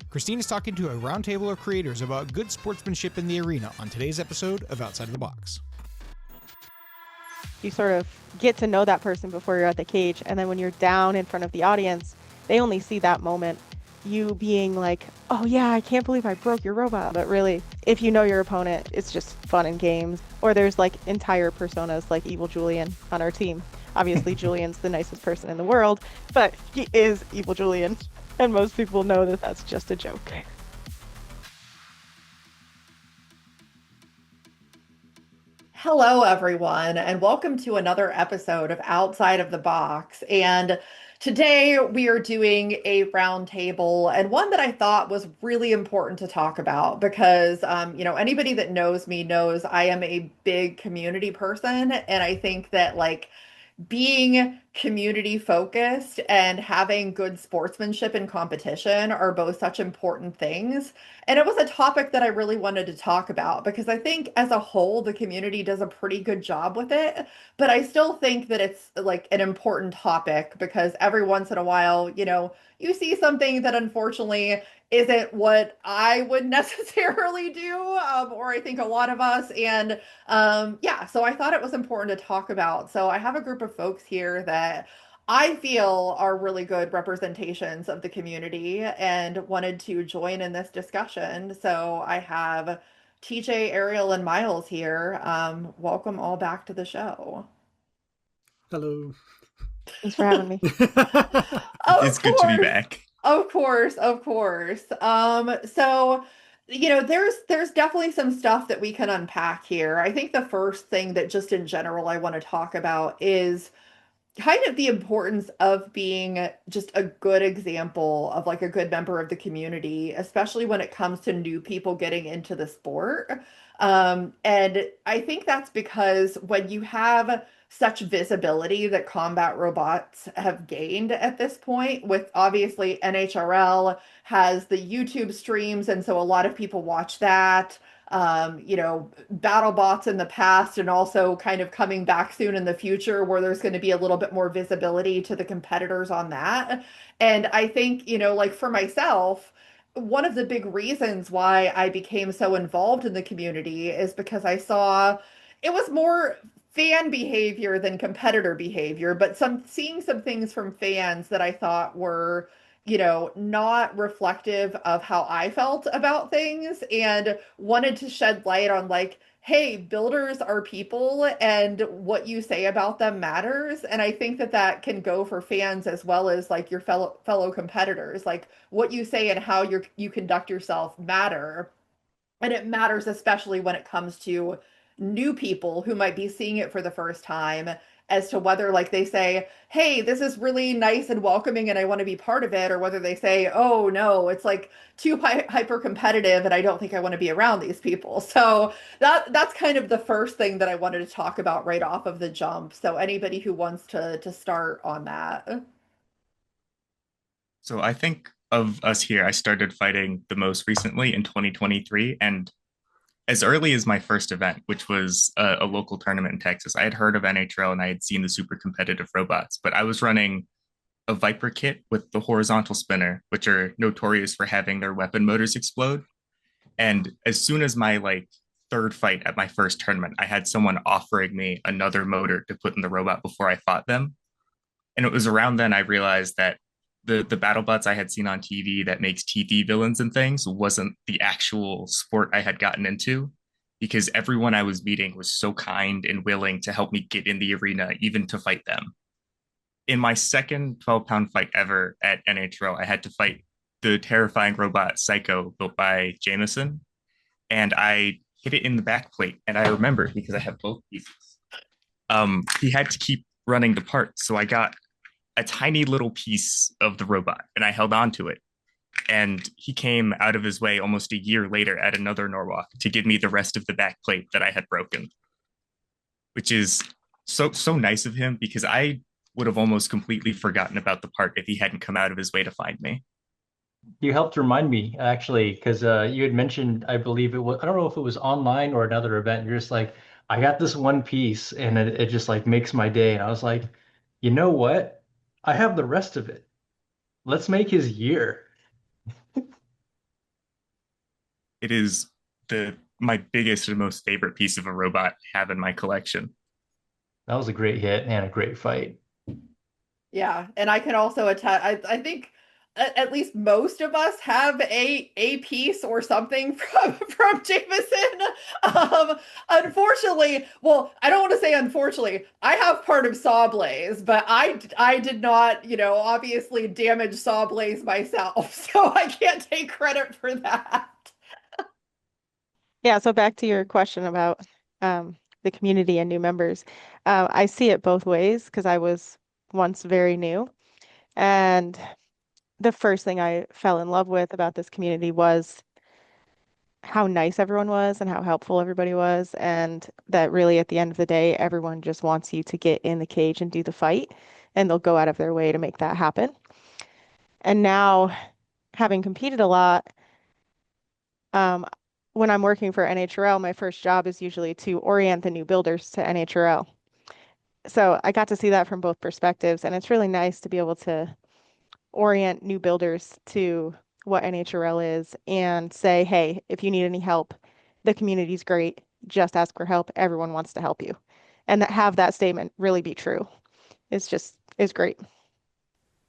Christine is talking to a roundtable of creators about good sportsmanship in the arena on today's episode of Outside of the Box. You sort of get to know that person before you're at the cage, and then when you're down in front of the audience, they only see that moment. You being like, oh yeah, I can't believe I broke your robot. But really, if you know your opponent, it's just fun and games. Or there's like entire personas like Evil Julian on our team. Obviously, Julian's the nicest person in the world, but he is Evil Julian. And most people know that that's just a joke. Hello, everyone, and welcome to another episode of Outside of the Box. And today we are doing a roundtable, and one that I thought was really important to talk about because, anybody that knows me knows I am a big community person, and I think that being community focused and having good sportsmanship and competition are both such important things. And it was a topic that I really wanted to talk about because I think as a whole, the community does a pretty good job with it. But I still think that it's like an important topic because every once in a while, you see something that unfortunately isn't what I would necessarily do, or I think a lot of us. And so I thought it was important to talk about. So I have a group of folks here that I feel are really good representations of the community and wanted to join in this discussion. So I have TJ, Ariel, and Myles here. Welcome all back to the show. Hello. Thanks for having me. It's good to be back. Of course. There's definitely some stuff that we can unpack here. I think the first thing that just in general I want to talk about is kind of the importance of being just a good example of like a good member of the community, especially when it comes to new people getting into the sport. And I think that's because when you have such visibility that combat robots have gained at this point, with obviously NHRL has the YouTube streams, and so a lot of people watch that. BattleBots in the past and also kind of coming back soon in the future where there's going to be a little bit more visibility to the competitors on that. And I think, for myself, one of the big reasons why I became so involved in the community is because I saw it was more fan behavior than competitor behavior, but seeing some things from fans that I thought were not reflective of how I felt about things and wanted to shed light on hey, builders are people and what you say about them matters. And I think that can go for fans as well as your fellow competitors. Like what you say and how you conduct yourself matter. And it matters especially when it comes to new people who might be seeing it for the first time as to whether they say, hey, this is really nice and welcoming and I want to be part of it, or whether they say, oh no, it's too hyper competitive and I don't think I want to be around these people. So that's kind of the first thing that I wanted to talk about right off of the jump. So anybody who wants to start on that. So I think of us here, I started fighting the most recently in 2023. And as early as my first event, which was a local tournament in Texas, I had heard of NHL and I had seen the super competitive robots, but I was running a Viper kit with the horizontal spinner, which are notorious for having their weapon motors explode. And as soon as my third fight at my first tournament, I had someone offering me another motor to put in the robot before I fought them. And it was around then I realized that the BattleBots I had seen on TV that makes TV villains and things wasn't the actual sport I had gotten into, because everyone I was meeting was so kind and willing to help me get in the arena, even to fight them. In my second 12-pound fight ever at NHL, I had to fight the terrifying robot Psycho built by Jamison, and I hit it in the back plate, and I remember because I have both pieces. He had to keep running the part, so I got a tiny little piece of the robot and I held on to it. And he came out of his way almost a year later at another Norwalk to give me the rest of the back plate that I had broken, which is so nice of him because I would have almost completely forgotten about the part if he hadn't come out of his way to find me. You helped remind me actually, because you had mentioned, I believe it was, I don't know if it was online or another event. You're just like, I got this one piece and it just makes my day. And I was like, you know what? I have the rest of it. Let's make his year. It is the my biggest and most favorite piece of a robot I have in my collection. That was a great hit and a great fight. Yeah, and I can also attest. I think at least most of us have a piece or something from Jameson. Unfortunately, well, I don't want to say unfortunately. I have part of Sawblaze, but I did not, obviously damage Sawblaze myself, so I can't take credit for that. Yeah, so back to your question about the community and new members. I see it both ways because I was once very new. And the first thing I fell in love with about this community was how nice everyone was and how helpful everybody was. And that really, at the end of the day, everyone just wants you to get in the cage and do the fight. And they'll go out of their way to make that happen. And now, having competed a lot, um, when I'm working for NHRL, my first job is usually to orient the new builders to NHRL. So I got to see that from both perspectives, and it's really nice to be able to orient new builders to what NHRL is and say, hey, if you need any help, the community's great. Just ask for help. Everyone wants to help you. And that have that statement really be true. It's just is great.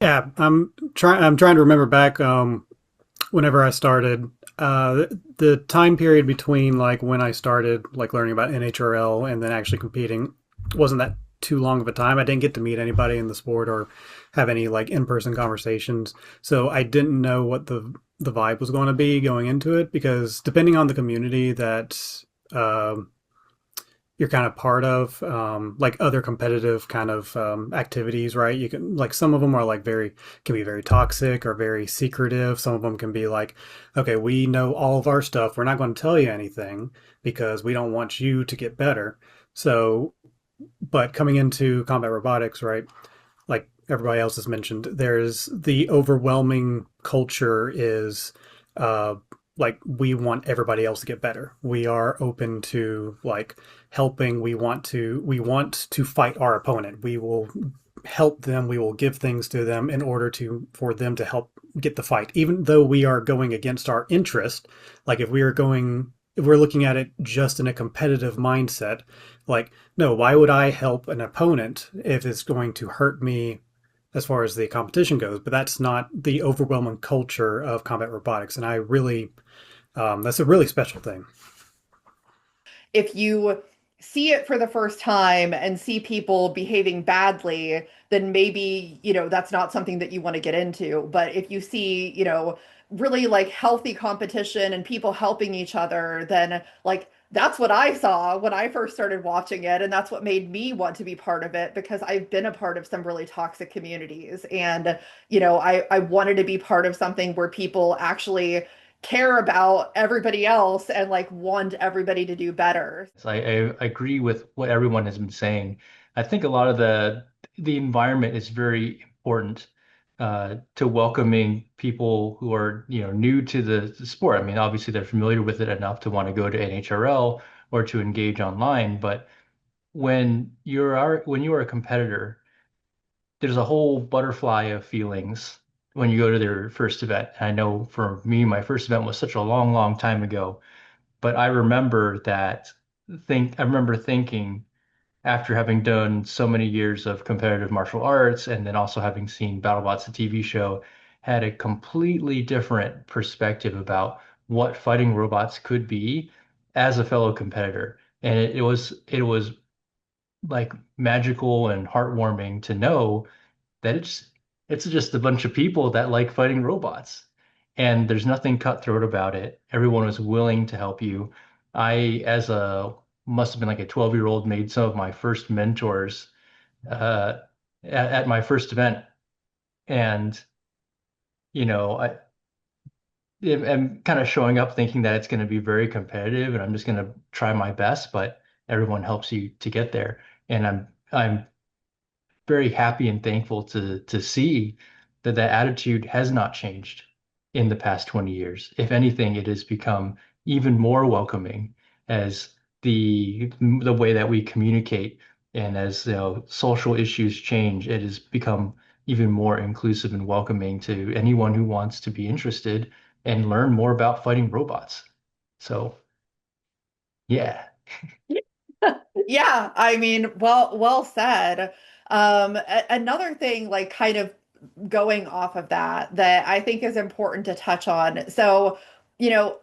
Yeah, I'm trying to remember back whenever I started the time period between like when I started like learning about NHRL and then actually competing wasn't that too long of a time. I didn't get to meet anybody in the sport or have any like in-person conversations. So I didn't know what the vibe was going to be going into it because depending on the community that um you're kind of part of like other competitive kind of activities, right? You can like some of them are like very can be very toxic or very secretive. Some of them can be like, okay, we know all of our stuff, we're not going to tell you anything because we don't want you to get better. So but coming into combat robotics, right, like everybody else has mentioned, there's the overwhelming culture is uh, like we want everybody else to get better. We are open to like helping. We want to fight our opponent. We will help them. We will give things to them in order to for them to help get the fight, even though we are going against our interest. Like if we're looking at it just in a competitive mindset, like no, why would I help an opponent if it's going to hurt me as far as the competition goes? But that's not the overwhelming culture of combat robotics, and I really that's a really special thing. If you see it for the first time and see people behaving badly, then maybe, that's not something that you want to get into. But if you see, really like healthy competition and people helping each other, then like that's what I saw when I first started watching it. And that's what made me want to be part of it because I've been a part of some really toxic communities. And, I wanted to be part of something where people actually care about everybody else and like want everybody to do better. So I agree with what everyone has been saying. I think a lot of the environment is very important to welcoming people who are, new to the sport. I mean, obviously they're familiar with it enough to want to go to NHRL or to engage online, but when you are a competitor, there's a whole butterfly of feelings when you go to their first event. I know for me, my first event was such a long, long time ago, but I remember thinking after having done so many years of competitive martial arts and then also having seen BattleBots, the TV show, had a completely different perspective about what fighting robots could be as a fellow competitor. And it was like magical and heartwarming to know that it's just a bunch of people that like fighting robots. And there's nothing cutthroat about it. Everyone was willing to help you. I, as a must have been like a 12-year-old, made some of my first mentors uh, at my first event. And, I am kind of showing up thinking that it's going to be very competitive and I'm just going to try my best, but everyone helps you to get there. And I'm very happy and thankful to see that that attitude has not changed in the past 20 years. If anything, it has become even more welcoming as the way that we communicate and as social issues change, it has become even more inclusive and welcoming to anyone who wants to be interested and learn more about fighting robots. So yeah. Yeah, I mean, well said. Another thing, like kind of going off of that I think is important to touch on. So,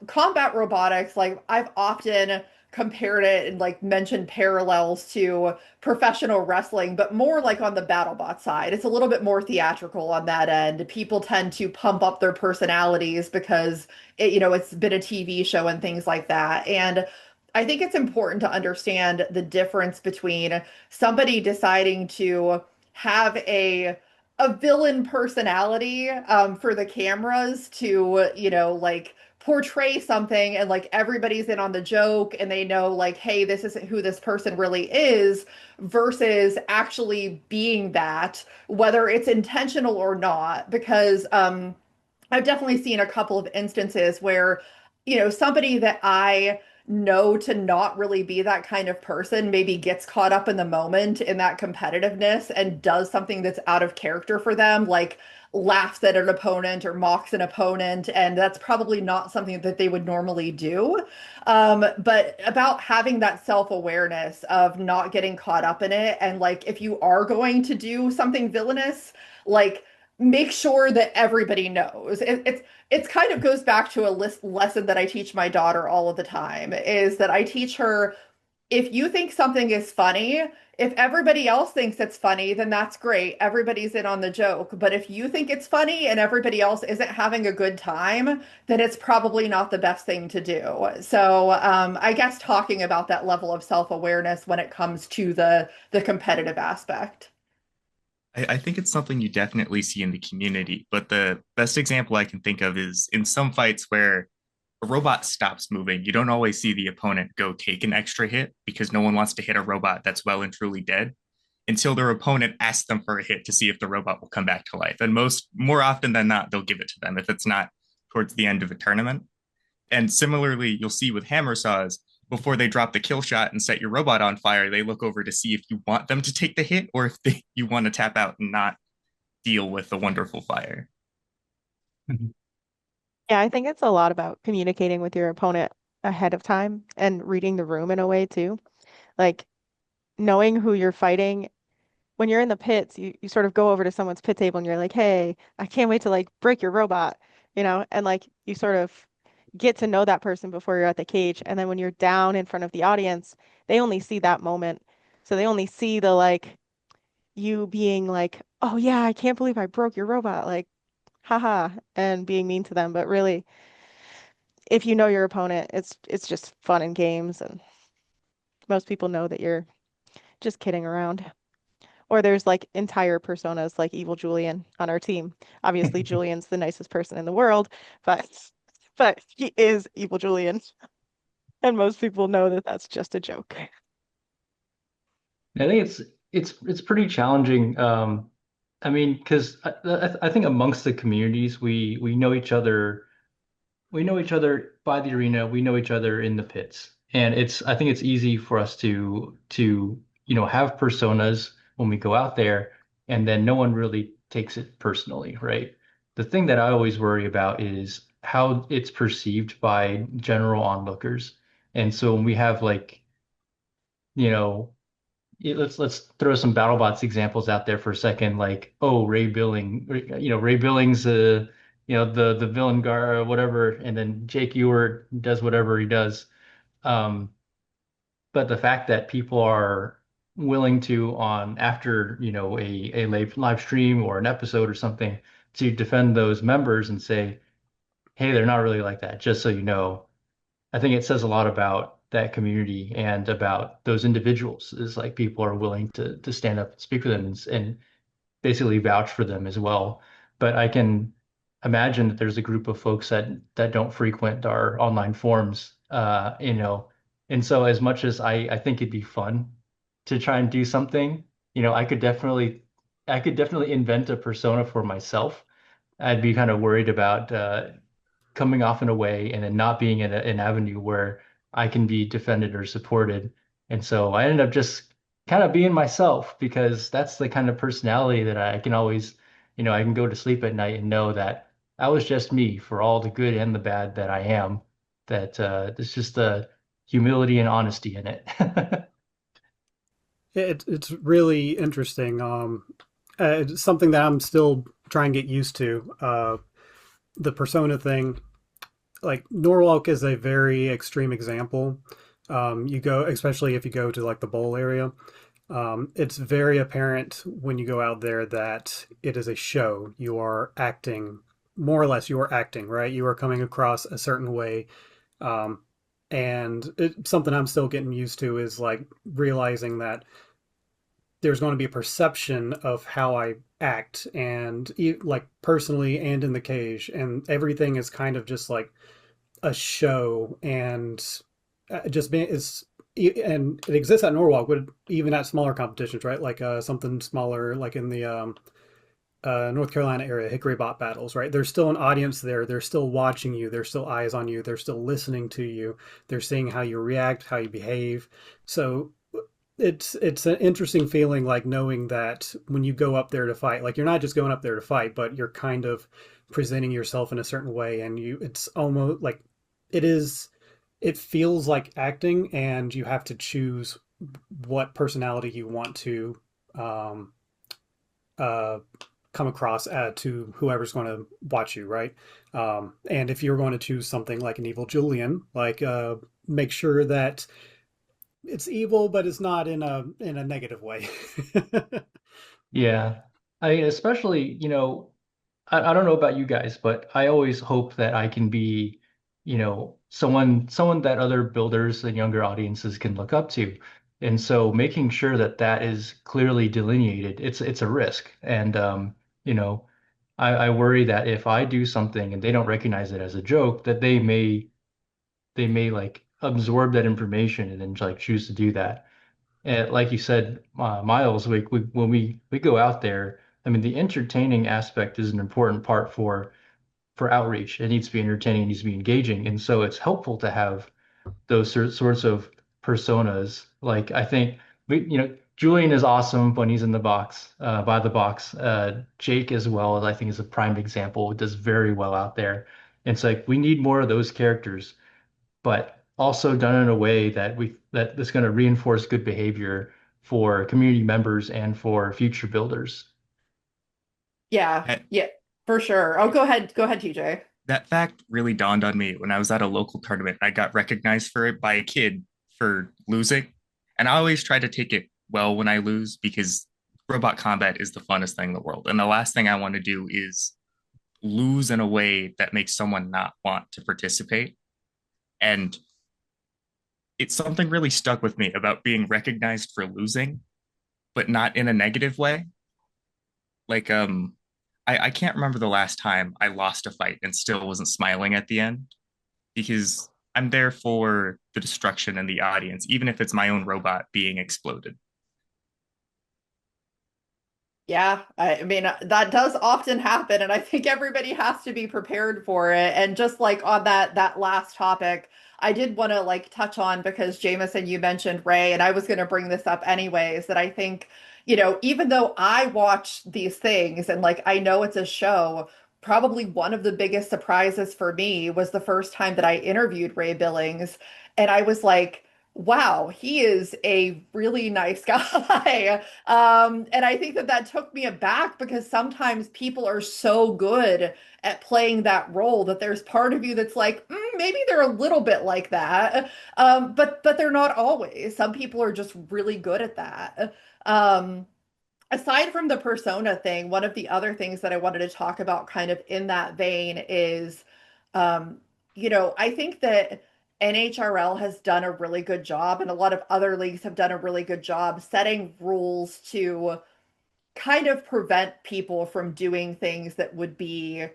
combat robotics, like I've often compared it and like mentioned parallels to professional wrestling, but more like on the BattleBot side. It's a little bit more theatrical on that end. People tend to pump up their personalities because it's been a TV show and things like that. And I think it's important to understand the difference between somebody deciding to have a villain personality for the cameras to, like portray something and like everybody's in on the joke and they know like, hey, this isn't who this person really is, versus actually being that, whether it's intentional or not. Because I've definitely seen a couple of instances where, somebody that I know to not really be that kind of person maybe gets caught up in the moment in that competitiveness and does something that's out of character for them, like laughs at an opponent or mocks an opponent. And that's probably not something that they would normally do. But about having that self-awareness of not getting caught up in it. And like, if you are going to do something villainous, like, make sure that everybody knows. It's kind of goes back to a lesson that I teach my daughter all of the time, is that I teach her, if you think something is funny, if everybody else thinks it's funny, then that's great. Everybody's in on the joke. But if you think it's funny and everybody else isn't having a good time, then it's probably not the best thing to do. So I guess talking about that level of self-awareness when it comes to the competitive aspect. I think it's something you definitely see in the community, but the best example I can think of is in some fights where a robot stops moving. You don't always see the opponent go take an extra hit because no one wants to hit a robot that's well and truly dead until their opponent asks them for a hit to see if the robot will come back to life. And more often than not, they'll give it to them if it's not towards the end of a tournament. And similarly, you'll see with hammer saws, before they drop the kill shot and set your robot on fire, they look over to see if you want them to take the hit or if you want to tap out and not deal with the wonderful fire. Yeah, I think it's a lot about communicating with your opponent ahead of time and reading the room in a way too. Like knowing who you're fighting. When you're in the pits, you sort of go over to someone's pit table and you're like, hey, I can't wait to like break your robot, and like you sort of get to know that person before you're at the cage. And then when you're down in front of the audience, they only see that moment. So they only see the like you being like, oh yeah, I can't believe I broke your robot, like, haha, and being mean to them. But really, if you know your opponent, it's just fun and games, and most people know that you're just kidding around. Or there's like entire personas like Evil Julian on our team. Obviously, Julian's the nicest person in the world, but he is Evil Julian, and most people know that that's just a joke. I think it's pretty challenging. I mean, because I think amongst the communities, we know each other. We know each other by the arena. We know each other in the pits, and I think it's easy for us to have personas when we go out there, and then no one really takes it personally, right? The thing that I always worry about is how it's perceived by general onlookers. And so when we have like, you know, let's throw some BattleBots examples out there for a second. Like, oh, Ray Billings, the villain guard or whatever, and then Jake Ewart does whatever he does. Um, but the fact that people are willing to on after a live stream or an episode or something to defend those members and say, hey, they're not really like that, just so you know. I think it says a lot about that community and about those individuals is like people are willing to stand up and speak for them and basically vouch for them as well. But I can imagine that there's a group of folks that don't frequent our online forums, and so as much as I think it'd be fun to try and do something, I could definitely invent a persona for myself. I'd be kind of worried about coming off in a way and then not being in an avenue where I can be defended or supported. And so I ended up just kind of being myself because that's the kind of personality that I can always, I can go to sleep at night and know that I was just me for all the good and the bad that I am. that there's just the humility and honesty in it. It's really interesting. It's something that I'm still trying to get used to. The persona thing, like Norwalk is a very extreme example. You go, especially if you go to like the bowl area, it's very apparent when you go out there that it is a show. You are acting, more or less, you are acting, right? You are coming across a certain way. Um, and something I'm still getting used to is like realizing that there's going to be a perception of how I act and like personally and in the cage, and everything is kind of just like a show, and just being is and it exists at Norwalk, but even at smaller competitions, right? Like something smaller, like in the North Carolina area, Hickory Bot battles, right? There's still an audience there. They're still watching you. There's still eyes on you. They're still listening to you. They're seeing how you react, how you behave. So it's an interesting feeling, like knowing that when you go up there to fight, like you're not just going up there to fight, but you're kind of presenting yourself in a certain way, and you it's almost like it is it feels like acting, and you have to choose what personality you want to um uh come across to whoever's going to watch you, right? And if you're going to choose something like an evil Julian, like make sure that it's evil, but it's not in a negative way. Yeah. I especially, I don't know about you guys, but I always hope that I can be, someone that other builders and younger audiences can look up to. And so making sure that that is clearly delineated, it's a risk. And you know, I worry that if I do something and they don't recognize it as a joke, that they may like absorb that information and then like choose to do that. And like you said, Miles, when we go out there, I mean, the entertaining aspect is an important part for outreach. It needs to be entertaining, it needs to be engaging, and so it's helpful to have those sorts of personas. Like I think Julian is awesome when he's in the box, by the box. Jake as well, I think is a prime example. Does very well out there. And it's like we need more of those characters, but also done in a way that is going to reinforce good behavior for community members and for future builders. Yeah, That, yeah, for sure. Oh, go ahead, TJ. that fact really dawned on me when I was at a local tournament. I got recognized for it by a kid for losing. And I always try to take it well when I lose because robot combat is the funnest thing in the world. And the last thing I want to do is lose in a way that makes someone not want to participate. And it's something really stuck with me about being recognized for losing, but not in a negative way. Like, I can't remember the last time I lost a fight and still wasn't smiling at the end because I'm there for the destruction and the audience, even if it's my own robot being exploded. Yeah, I mean, that does often happen, and I think everybody has to be prepared for it. And just like on that last topic, I did want to like touch on because Jameson, you mentioned Ray, and I was going to bring this up anyways, that I think, even though I watch these things and like I know it's a show, probably one of the biggest surprises for me was the first time that I interviewed Ray Billings, and I was like, wow, he is a really nice guy. And I think that that took me aback because sometimes people are so good at playing that role that there's part of you that's like, maybe they're a little bit like that, but they're not always. Some people are just really good at that. Aside from the persona thing, one of the other things that I wanted to talk about kind of in that vein is, um, I think that NHRL has done a really good job, and a lot of other leagues have done a really good job setting rules to kind of prevent people from doing things that would be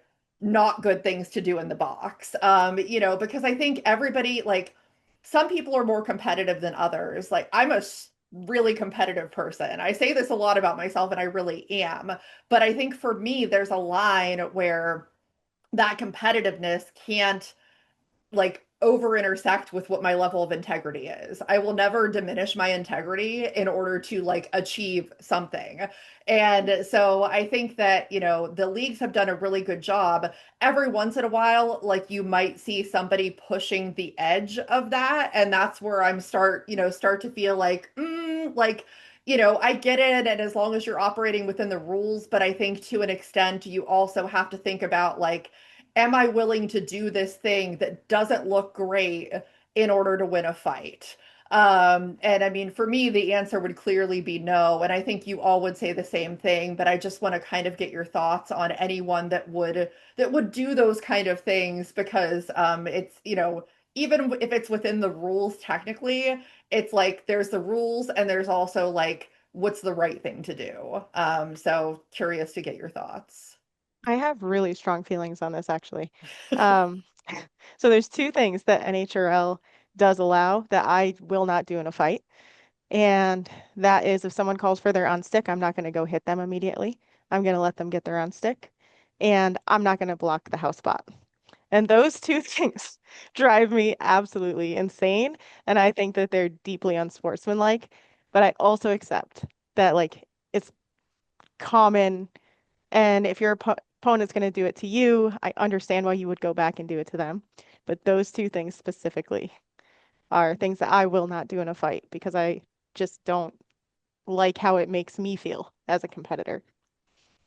not good things to do in the box. Because I think everybody, like, some people are more competitive than others. Like, I'm a really competitive person. I say this a lot about myself, and I really am. But I think for me, there's a line where that competitiveness can't like over intersect with what my level of integrity is. I will never diminish my integrity in order to like achieve something. And so I think that, the leagues have done a really good job. Every once in a while, like you might see somebody pushing the edge of that. And that's where start to feel like, I get it. And as long as you're operating within the rules, but I think to an extent, you also have to think about like, am I willing to do this thing that doesn't look great in order to win a fight? And I mean, for me, the answer would clearly be no. And I think you all would say the same thing, but I just want to kind of get your thoughts on anyone that would do those kind of things because it's, even if it's within the rules technically, it's like there's the rules and there's also like what's the right thing to do. So curious to get your thoughts. I have really strong feelings on this actually. Um, so there's two things that NHRL does allow that I will not do in a fight. And that is if someone calls for their on stick, I'm not going to go hit them immediately. I'm going to let them get their on stick. And I'm not going to block the house spot. And those two things drive me absolutely insane. And I think that they're deeply unsportsmanlike. But I also accept that like it's common and if your opponent's going to do it to you, I understand why you would go back and do it to them. But those two things specifically are things that I will not do in a fight because I just don't like how it makes me feel as a competitor.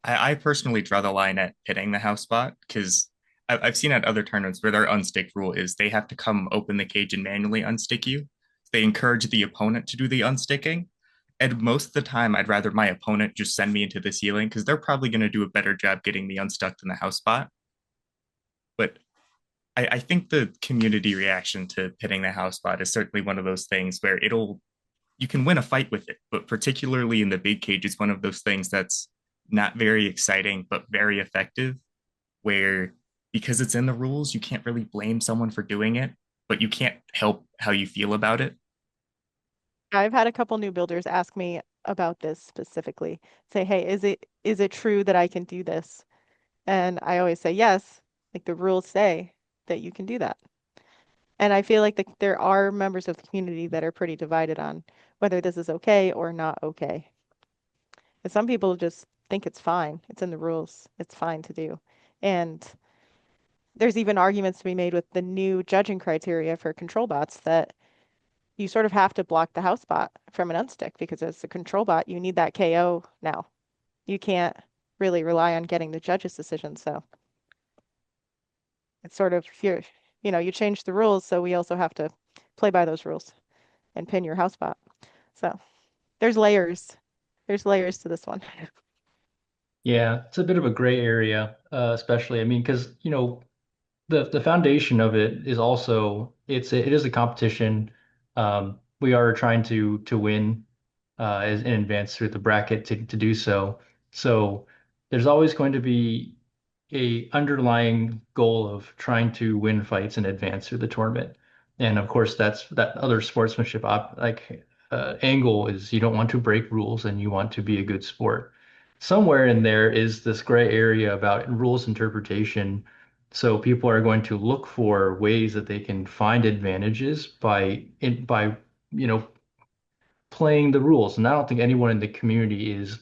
I personally draw the line at hitting the house spot because I've seen at other tournaments where their unstick rule is they have to come open the cage and manually unstick you. They encourage the opponent to do the unsticking. And most of the time, I'd rather my opponent just send me into the ceiling because they're probably going to do a better job getting me unstuck than the house spot. But I think the community reaction to hitting the house spot is certainly one of those things where you can win a fight with it, but particularly in the big cage, it's one of those things that's not very exciting, but very effective, where because it's in the rules, you can't really blame someone for doing it, but you can't help how you feel about it. I've had a couple new builders ask me about this specifically. Say, "Hey, is it true that I can do this?" And I always say, "Yes." Like the rules say that you can do that. And I feel like there are members of the community that are pretty divided on whether this is okay or not okay. And some people just think it's fine. It's in the rules. It's fine to do. And there's even arguments to be made with the new judging criteria for control bots that you sort of have to block the house bot from an unstick because as a control bot, you need that KO now. You can't really rely on getting the judge's decision. So it's sort of you change the rules, so we also have to play by those rules and pin your house bot. So there's layers. There's layers to this one. Yeah, it's a bit of a gray area, especially. I mean, because the foundation of it is also it is a competition. We are trying to win and advance through the bracket to do so. So there's always going to be a underlying goal of trying to win fights and advance through the tournament. And of course, that's that other sportsmanship angle is you don't want to break rules and you want to be a good sport. Somewhere in there is this gray area about rules interpretation. So people are going to look for ways that they can find advantages by you know playing the rules. And I don't think anyone in the community is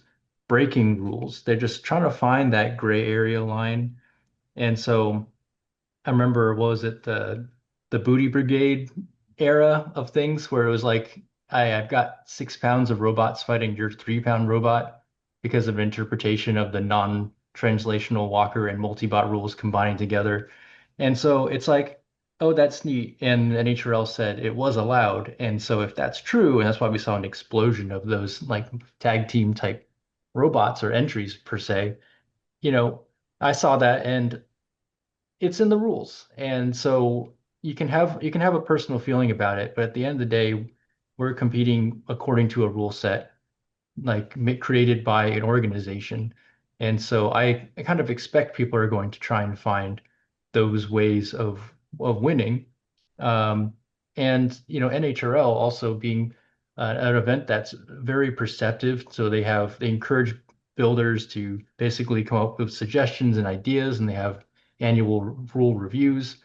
breaking rules. They're just trying to find that gray area line. And so I remember, what was it, the Booty Brigade era of things where it was like, I've got 6 pounds of robots fighting your 3 pound robot because of interpretation of the non-translational Walker and multi-bot rules combining together. And so it's like, oh, that's neat. And NHRL said it was allowed. And so if that's true, and that's why we saw an explosion of those like tag team type robots or entries per se, you know, I saw that and it's in the rules. And so you can have a personal feeling about it, but at the end of the day, we're competing according to a rule set like created by an organization. And so I kind of expect people are going to try and find those ways of winning. Um, and NHRL also being an event that's very perceptive, so they encourage builders to basically come up with suggestions and ideas, and they have annual rule reviews.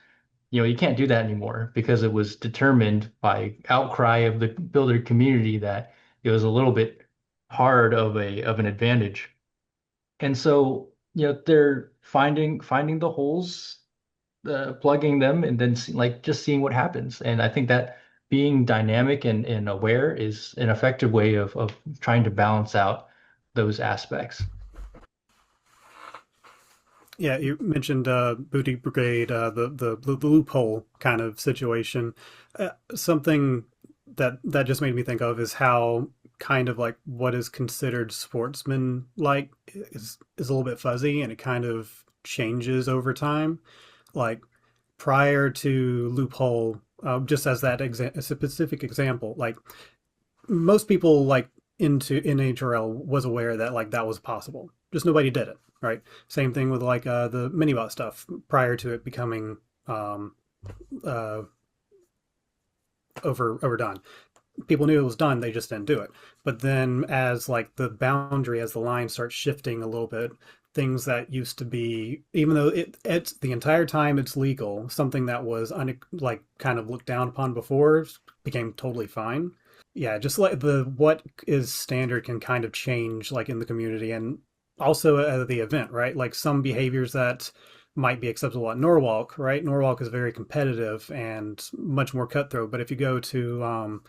You can't do that anymore because it was determined by outcry of the builder community that it was a little bit hard of an advantage. And so, they're finding the holes, plugging them, and then like just seeing what happens. And I think that being dynamic and aware is an effective way of trying to balance out those aspects. Yeah, you mentioned Booty Brigade, the loophole kind of situation. Something that just made me think of is how kind of like what is considered sportsman like is a little bit fuzzy, and it kind of changes over time. Like prior to loophole, just as that a specific example, like most people like into NHRL was aware that like that was possible. Just nobody did it, right? Same thing with like the minibot stuff prior to it becoming um, uh, overdone. People knew it was done, they just didn't do it. But then as like the boundary, as the line starts shifting a little bit, things that used to be, even though it's the entire time it's legal, something that was like kind of looked down upon before became totally fine. Yeah, just like the what is standard can kind of change like in the community and also at the event, right? Like some behaviors that might be acceptable at Norwalk, right? Norwalk is very competitive and much more cutthroat. But if you go to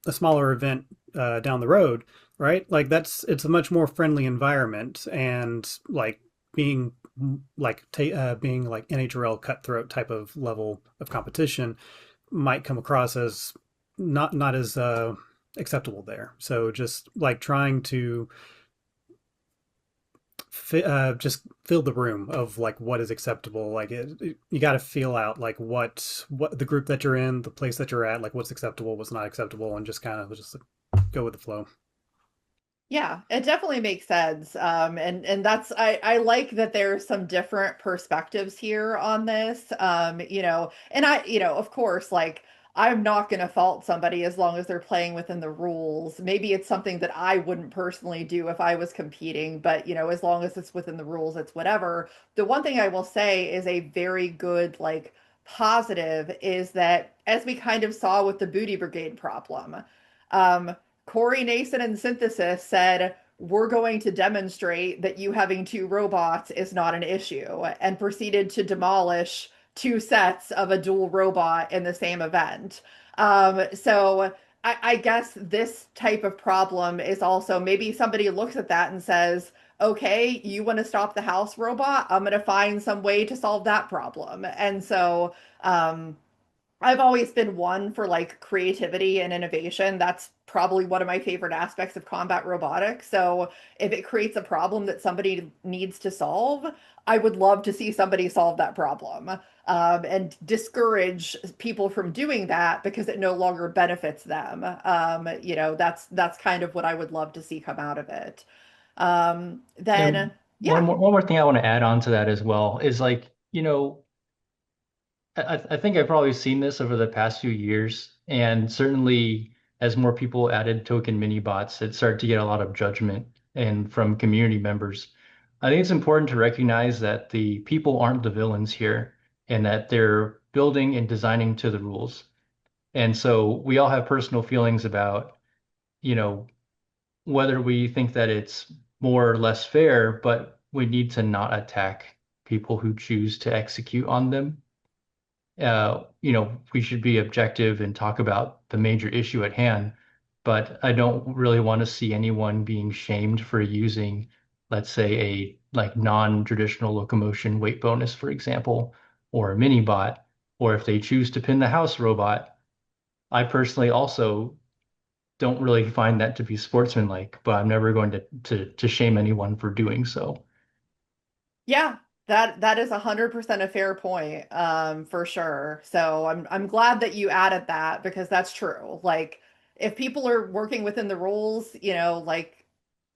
a smaller event down the road, right? Like it's a much more friendly environment, and like being being like NHRL cutthroat type of level of competition might come across as not as acceptable there. So just like trying to just fill the room of like what is acceptable. Like you got to feel out like what the group that you're in, the place that you're at, like what's acceptable, what's not acceptable, and just kind of just go with the flow. Yeah, it definitely makes sense. And that's I like that there's some different perspectives here on this. And of course, like I'm not going to fault somebody as long as they're playing within the rules. Maybe it's something that I wouldn't personally do if I was competing, but as long as it's within the rules, it's whatever. The one thing I will say is a very good like positive is that as we kind of saw with the Booty Brigade problem, um, Corey Nason and Synthesis said, we're going to demonstrate that you having two robots is not an issue, and proceeded to demolish two sets of a dual robot in the same event. So I guess this type of problem is also maybe somebody looks at that and says, okay, you want to stop the house robot? I'm going to find some way to solve that problem. And so, I've always been one for like creativity and innovation. That's probably one of my favorite aspects of combat robotics. So if it creates a problem that somebody needs to solve, I would love to see somebody solve that problem, and discourage people from doing that because it no longer benefits them. That's kind of what I would love to see come out of it. Then, And yeah. one more thing I want to add on to that as well is like, I think I've probably seen this over the past few years, and certainly as more people added token mini bots, it started to get a lot of judgment and from community members. I think it's important to recognize that the people aren't the villains here, and that they're building and designing to the rules. And so we all have personal feelings about, you know, whether we think that it's more or less fair, but we need to not attack people who choose to execute on them. We should be objective and talk about the major issue at hand, but I don't really want to see anyone being shamed for using, let's say, a like non-traditional locomotion weight bonus, for example, or a mini bot, or if they choose to pin the house robot. I personally also don't really find that to be sportsmanlike, but I'm never going to shame anyone for doing so. Yeah, that is 100% a fair point, for sure. So I'm glad that you added that because that's true. Like if people are working within the rules, like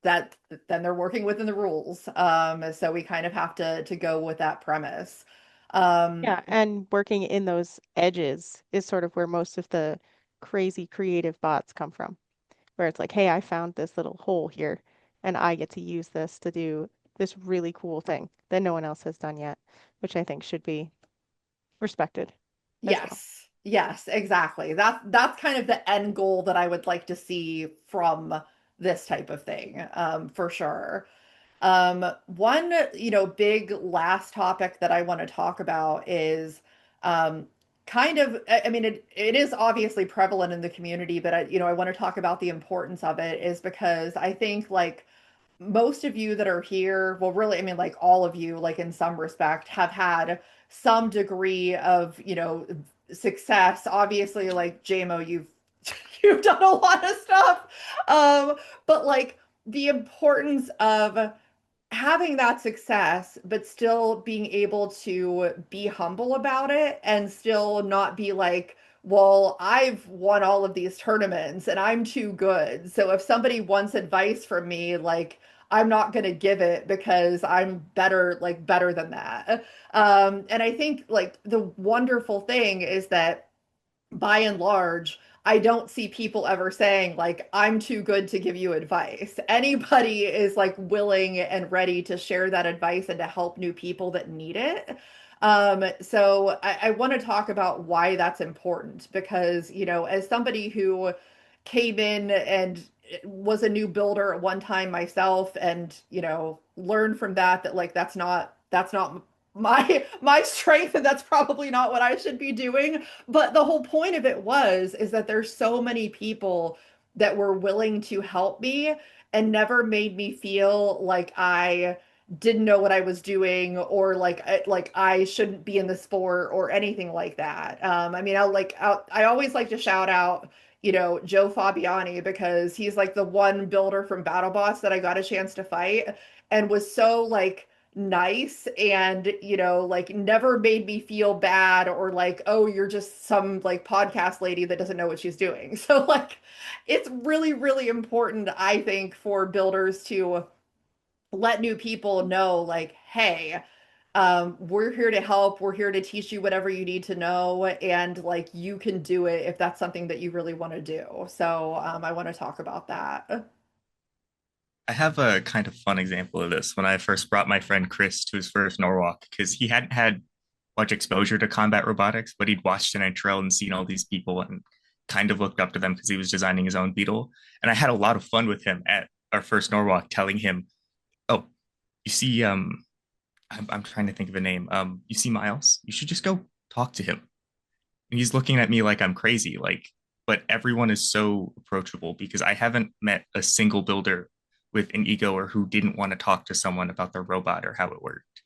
that, then they're working within the rules. So we kind of have to go with that premise. Um, Yeah, and working in those edges is sort of where most of the crazy creative bots come from, where it's like, hey, I found this little hole here, and I get to use this to do this really cool thing that no one else has done yet, which I think should be respected. as well. Yes, exactly. That's kind of the end goal that I would like to see from this type of thing, for sure. One, big last topic that I want to talk about is um, kind of, I mean, it is obviously prevalent in the community, but I want to talk about the importance of it is because I think like most of you that are here, well, really, I mean, like all of you, like in some respect, have had some degree of, success. Obviously, like JMO, you've done a lot of stuff. But like the importance of having that success, but still being able to be humble about it and still not be like, well, I've won all of these tournaments and I'm too good. So if somebody wants advice from me, like, I'm not going to give it because I'm better, like, better than that. And I think, like, the wonderful thing is that by and large, I don't see people ever saying, like, I'm too good to give you advice. Anybody is like willing and ready to share that advice and to help new people that need it. So I want to talk about why that's important because, as somebody who came in and was a new builder at one time myself and, learned from that like that's not my strength and that's probably not what I should be doing. But the whole point of it is that there's so many people that were willing to help me and never made me feel like I didn't know what I was doing or like I shouldn't be in the sport or anything like that. I mean, I always like to shout out, Joe Fabiani because he's like the one builder from BattleBots that I got a chance to fight and was so like nice and like never made me feel bad or like, oh, you're just some like podcast lady that doesn't know what she's doing. So like it's really really important I think for builders to let new people know like, hey, we're here to help, we're here to teach you whatever you need to know and like you can do it if that's something that you really want to do. So I want to talk about that. I have a kind of fun example of this when I first brought my friend Chris to his first Norwalk because he hadn't had much exposure to combat robotics, but he'd watched an trail and seen all these people and kind of looked up to them because he was designing his own beetle. And I had a lot of fun with him at our first Norwalk, telling him, "Oh, you see, I'm trying to think of a name. You see Myles? You should just go talk to him." And he's looking at me like I'm crazy, like, but everyone is so approachable because I haven't met a single builder with an ego or who didn't want to talk to someone about their robot or how it worked.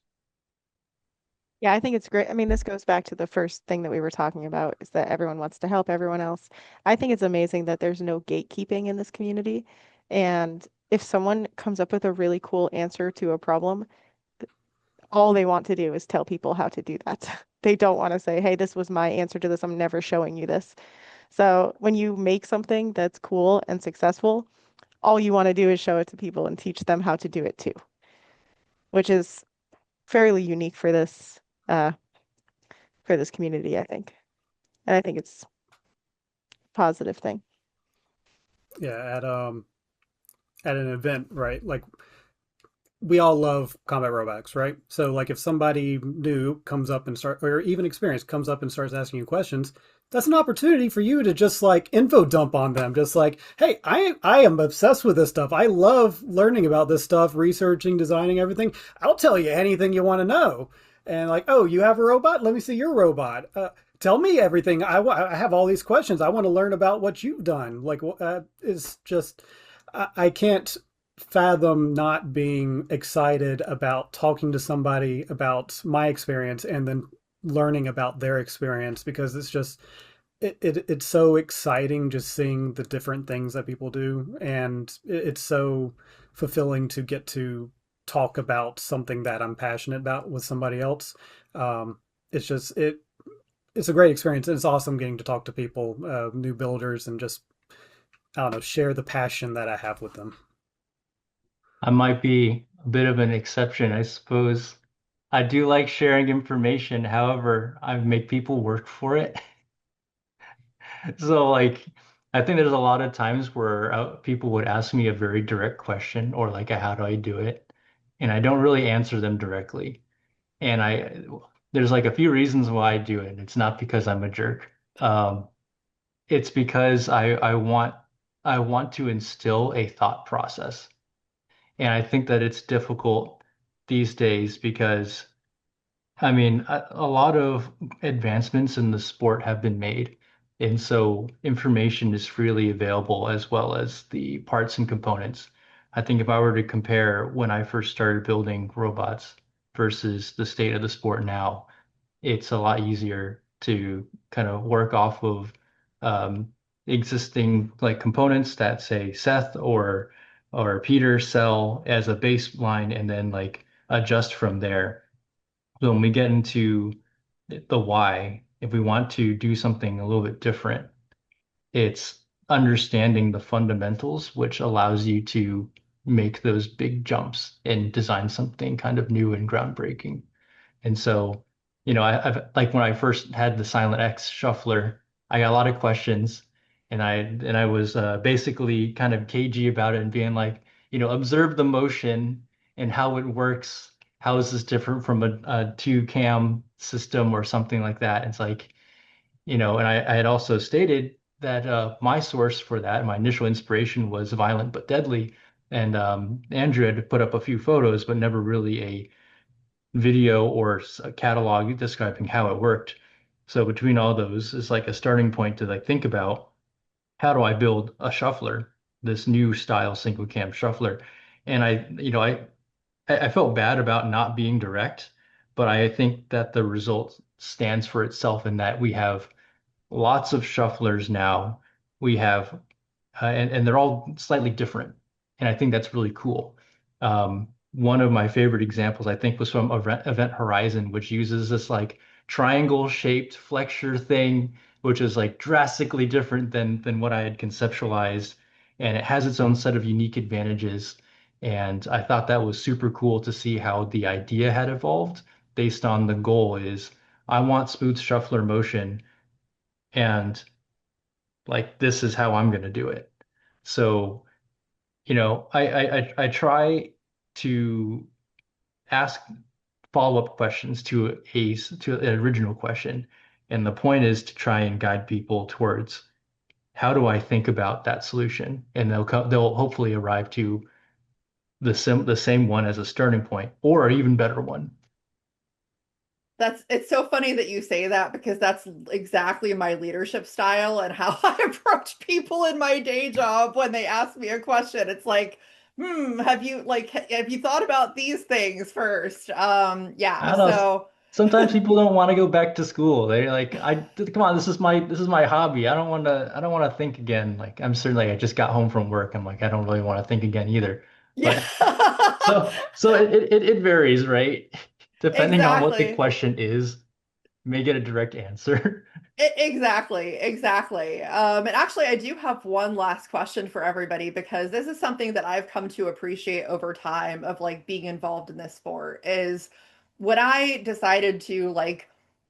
Yeah, I think it's great. I mean, this goes back to the first thing that we were talking about is that everyone wants to help everyone else. I think it's amazing that there's no gatekeeping in this community. And if someone comes up with a really cool answer to a problem, all they want to do is tell people how to do that. They don't want to say, hey, this was my answer to this. I'm never showing you this. So when you make something that's cool and successful, all you want to do is show it to people and teach them how to do it too, which is fairly unique uh for this community, I think. And I think it's a positive thing. Yeah, at an event, right? Like we all love combat robotics, right? So like if somebody new comes up and start or even experienced comes up and starts asking you questions, that's an opportunity for you to just like info dump on them. Just like, hey, I am obsessed with this stuff. I love learning about this stuff, researching, designing everything. I'll tell you anything you want to know. And like, oh, you have a robot? Let me see your robot. Tell me everything. I have all these questions. I want to learn about what you've done. Like, it's just, I can't fathom not being excited about talking to somebody about my experience and then learning about their experience because it's just it's so exciting just seeing the different things that people do and it's so fulfilling to get to talk about something that I'm passionate about with somebody else. It's just it's a great experience. It's awesome getting to talk to people, new builders, and just I don't know, share the passion that I have with them. I might be a bit of an exception, I suppose. I do like sharing information. However, I make people work for it. So, like, I think there's a lot of times where people would ask me a very direct question or like, how do I do it? And I don't really answer them directly. And there's like a few reasons why I do it. It's not because I'm a jerk. Um, it's because I want to instill a thought process. And I think that it's difficult these days because I mean, a lot of advancements in the sport have been made, and so information is freely available as well as the parts and components. I think if I were to compare when I first started building robots versus the state of the sport now, it's a lot easier to kind of work off of existing like components that say Seth or Peter sell as a baseline and then like adjust from there. So when we get into the why, if we want to do something a little bit different, it's understanding the fundamentals, which allows you to make those big jumps and design something kind of new and groundbreaking. And so, I've like when I first had the Silent X shuffler, I got a lot of questions, and I was basically kind of cagey about it and being like, observe the motion and how it works. How is this different from a two cam system or something like that? It's like, and I had also stated that my source for that, my initial inspiration was Violent but Deadly, and Andrew had put up a few photos, but never really a video or a catalog describing how it worked. So between all those is like a starting point to like think about how do I build a shuffler, this new style single cam shuffler. And I felt bad about not being direct, but I think that the result stands for itself in that we have lots of shufflers now. We have and they're all slightly different. And I think that's really cool. One of my favorite examples, I think, was from Event Horizon, which uses this like triangle shaped flexure thing, which is like drastically different than what I had conceptualized. And it has its own set of unique advantages. And I thought that was super cool to see how the idea had evolved based on the goal is I want smooth shuffler motion and like this is how I'm going to do it. So, I try to ask follow-up questions to an original question, and the point is to try and guide people towards how do I think about that solution, and they'll hopefully arrive to the same one as a starting point or an even better one. It's so funny that you say that because that's exactly my leadership style and how I approach people in my day job when they ask me a question. It's like, have you thought about these things first? I Yeah. don't know. So Sometimes people don't want to go back to school. They're like, come on, this is my hobby. I don't want to think again. Like I'm certainly I just got home from work. I'm like, I don't really want to think again either. yeah. But so it varies, right? Depending on what the Exactly. question is, you may get a direct answer. Exactly, exactly. And actually, I do have one last question for everybody because this is something that I've come to appreciate over time of like being involved in this sport is when I decided to like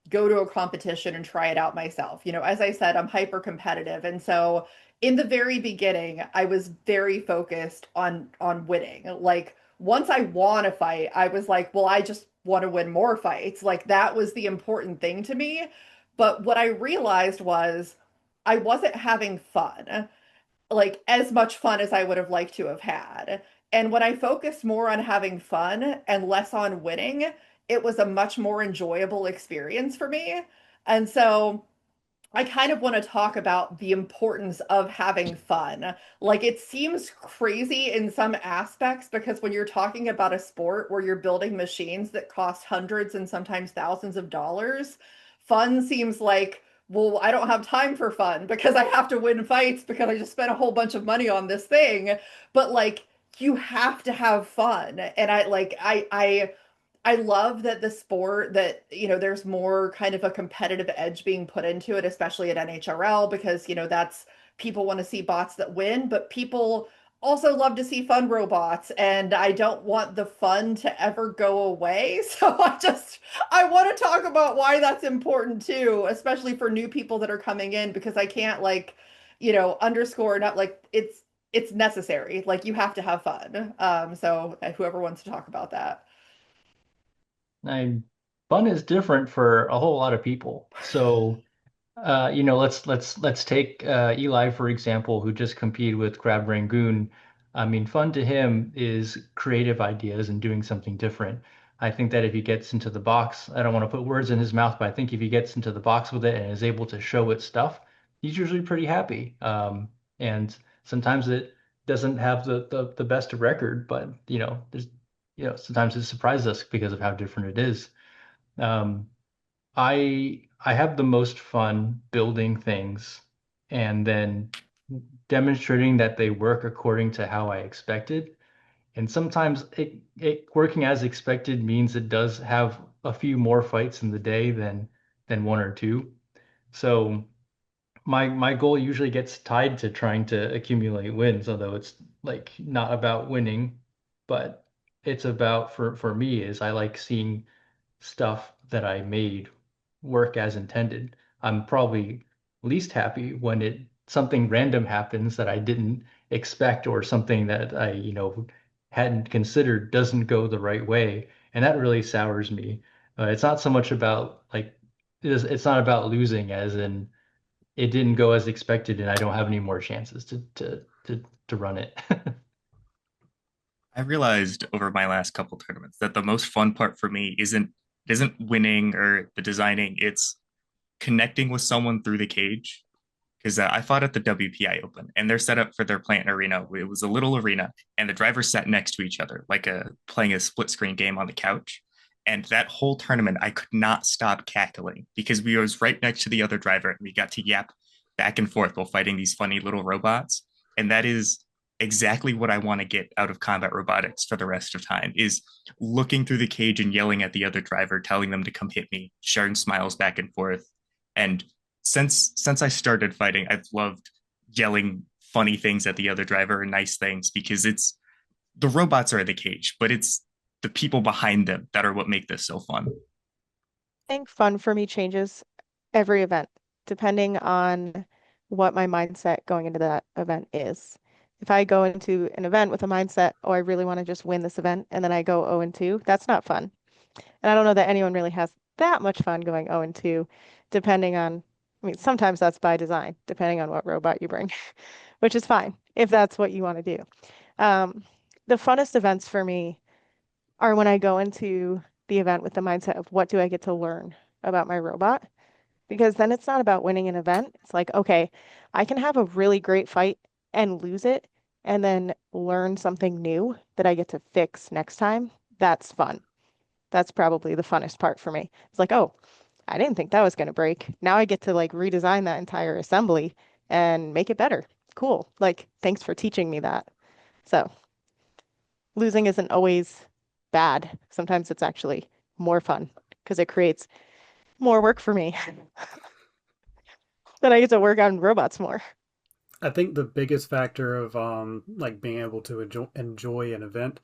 go to a competition and try it out myself. As I said, I'm hyper competitive, and so in the very beginning, I was very focused on winning. Like once I won a fight, I was like, well, I just want to win more fights. Like that was the important thing to me. But what I realized was I wasn't having fun, like as much fun as I would have liked to have had. And when I focused more on having fun and less on winning, it was a much more enjoyable experience for me. And so I kind of want to talk about the importance of having fun. Like it seems crazy in some aspects because when you're talking about a sport where you're building machines that cost hundreds and sometimes thousands of dollars, fun seems like, well, I don't have time for fun because I have to win fights because I just spent a whole bunch of money on this thing. But like you have to have fun. And I love that the sport that, there's more kind of a competitive edge being put into it, especially at NHRL, because, that's people want to see bots that win, but people also love to see fun robots. And I don't want the fun to ever go away. So I want to talk about why that's important too, especially for new people that are coming in, because I can't like, underscore not like it's necessary. Like you have to have fun. So whoever wants to talk about that. I fun is different for a whole lot of people. So, let's take Eli for example, who just competed with Crab Rangoon. I mean, fun to him is creative ideas and doing something different. I think that if he gets into the box, I don't want to put words in his mouth, but I think if he gets into the box with it and is able to show it stuff, he's usually pretty happy. And sometimes it doesn't have the best record, but sometimes it surprises us because of how different it is. Um, I have the most fun building things and then demonstrating that they work according to how I expected. And sometimes it working as expected means it does have a few more fights in the day than one or two. So my goal usually gets tied to trying to accumulate wins, although it's like not about winning, but it's about for me is I like seeing stuff that I made work as intended. I'm probably least happy when it something random happens that I didn't expect or something that I, hadn't considered doesn't go the right way, and that really sours me. It's not so much about like it's not about losing as in it didn't go as expected and I don't have any more chances to run it. I realized over my last couple tournaments that the most fun part for me isn't winning or the designing, it's connecting with someone through the cage. Because I fought at the WPI Open, and they're set up for their plant arena. It was a little arena, and the drivers sat next to each other, like playing a split screen game on the couch. And that whole tournament, I could not stop cackling because we was right next to the other driver, and we got to yap back and forth while fighting these funny little robots. And that is exactly what I want to get out of combat robotics for the rest of time is looking through the cage and yelling at the other driver, telling them to come hit me, sharing smiles back and forth. And since I started fighting, I've loved yelling funny things at the other driver and nice things because it's the robots are in the cage, but it's the people behind them that are what make this so fun. I think fun for me changes every event, depending on what my mindset going into that event is. If I go into an event with a mindset, oh, I really want to just win this event, and then I go 0 and 2, that's not fun. And I don't know that anyone really has that much fun going 0 and 2, depending on, I mean, sometimes that's by design, depending on what robot you bring, which is fine if that's what you want to do. The funnest events for me are when I go into the event with the mindset of what do I get to learn about my robot? Because then it's not about winning an event. It's like, okay, I can have a really great fight and lose it and then learn something new that I get to fix next time. That's fun. That's probably the funnest part for me. It's like, oh, I didn't think that was going to break. Now I get to like redesign that entire assembly and make it better. Cool. Like, thanks for teaching me that. So losing isn't always bad. Sometimes it's actually more fun because it creates more work for me. Then I get to work on robots more. I think the biggest factor of like being able to enjoy an event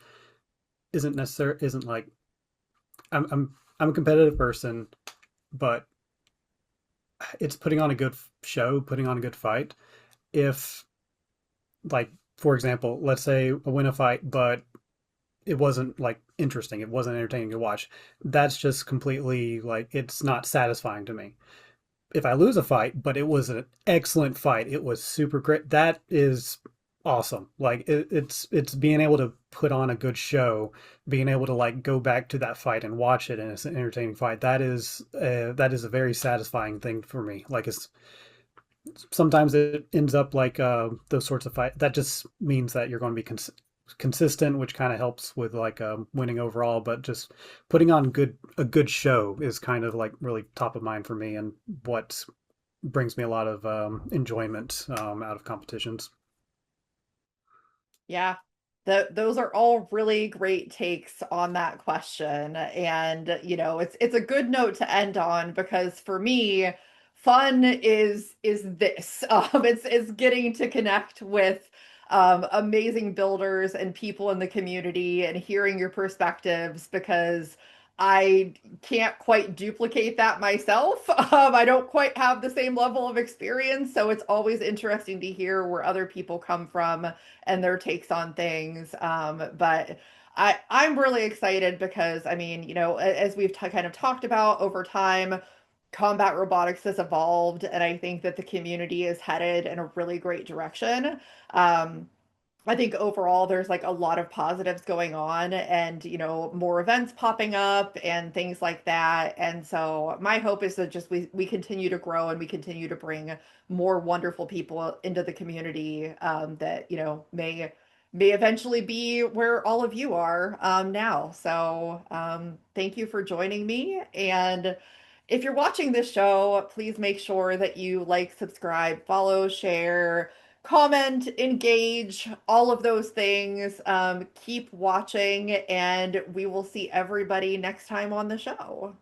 isn't like I'm a competitive person, but it's putting on a good show, putting on a good fight. If like for example, let's say I win a fight, but it wasn't like interesting, it wasn't entertaining to watch. That's just completely like it's not satisfying to me. If I lose a fight, but it was an excellent fight, it was super great. That is awesome. Like it's being able to put on a good show, being able to like go back to that fight and watch it, and it's an entertaining fight. That is a very satisfying thing for me. Like it's sometimes it ends up like those sorts of fight. That just means that you're going to be consistent, which kind of helps with like winning overall. But just putting on a good show is kind of like really top of mind for me, and what brings me a lot of enjoyment out of competitions. Yeah, those are all really great takes on that question. And, it's a good note to end on because for me, fun is this. It's getting to connect with amazing builders and people in the community and hearing your perspectives because I can't quite duplicate that myself. I don't quite have the same level of experience, so it's always interesting to hear where other people come from and their takes on things. But I'm really excited because I mean, as we've kind of talked about over time, combat robotics has evolved, and I think that the community is headed in a really great direction. Um, I think overall there's like a lot of positives going on and, more events popping up and things like that. And so my hope is that just we continue to grow and we continue to bring more wonderful people into the community that, may eventually be where all of you are now. So thank you for joining me. And if you're watching this show, please make sure that you like, subscribe, follow, share, comment, engage, all of those things. Keep watching, and we will see everybody next time on the show.